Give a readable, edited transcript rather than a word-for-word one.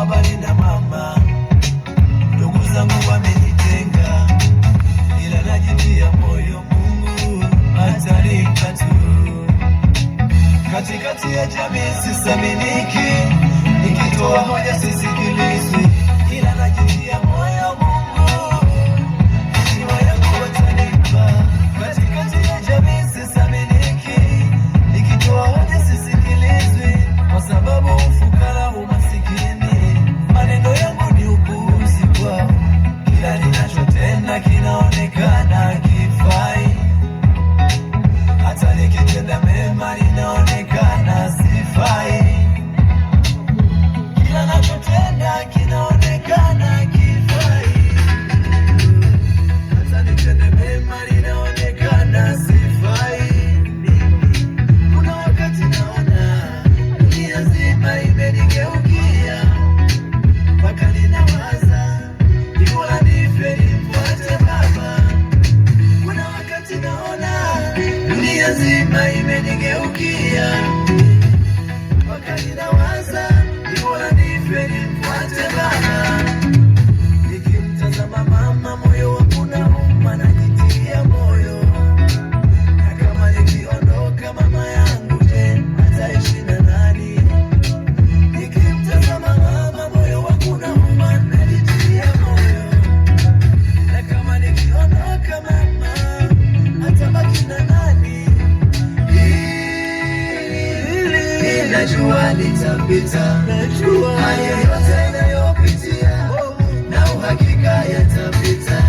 baba nina mama, ndugu zangu wamenitenga, ila najitia moyo, Mungu atanipa tu. Katikati ya jamii sisaminiki, nikitoa hoja sisikilizwi, ila najitia moyo, Mungu heshima yangu atanipa. Katikati ya jamii sisaminiki, nikitoa hoja sisikilizwi, kwa sababu ufukara umasikini, maneno yangu ni upuuzi kwao, kila ninachotenda kinaonekana kifai, hata nikitenda mema ninaonekana sifai, kila ninachotenda kinaonekana kifai, hata nikitenda mema ninaonekana sifai. Kuna wakati naona dunia nzima imenigeukia, mpaka ninawaza ni bora nife nimfuate Baba. Kuna wakati naona dunia nzima imenigeukia, mpaka ninawaza ni bora nife nimfuate Baba. Nikimtazama mama, moyo wangu unauma, najitia moyo, na kama nikiondoka mama yangu, je, ataishi na nani? Nikimtazama mama, moyo wangu unauma, najitia moyo, na kama nikiondoka mama, atabaki na nani? Najua nitapita, najua haya yote nayopitia, na uhakika yatapita.